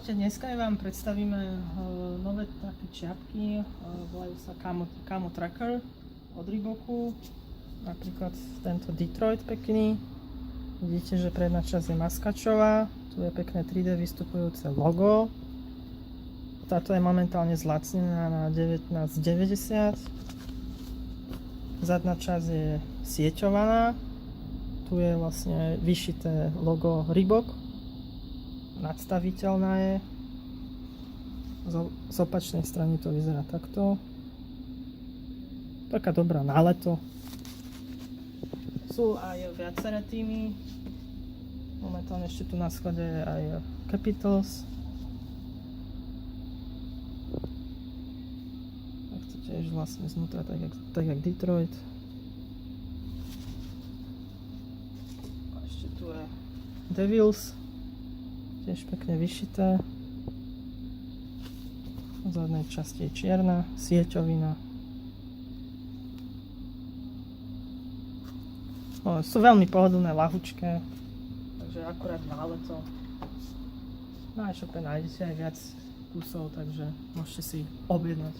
Čaute, dneska vám predstavíme nové také čiapky, volajú sa Camo Tracker od Reeboku. Napríklad tento Detroit pekný. Vidíte, že predná časť je maskačová, tu je pekné 3D vystupujúce logo. Táto je momentálne zlacnená na 19,90. Zadná časť je sieťovaná, tu je vlastne vyšité logo Reebok. Nadstaviteľná je. Z opačnej strany to vyzerá takto. Taká dobrá na leto. Sú aj viaceré týmy. Momentálne ešte tu na sklade je aj Capitals. A to tiež vlastne znútra tak jak Detroit. A ešte tu je Devils. Tiež pekne vyšité. V zadnej časti je čierna, sieťovina. Sú veľmi pohodlné, ľahučké, takže akurát na leto. Na e-shope nájdete aj viac kusov, takže môžete si ich objednať.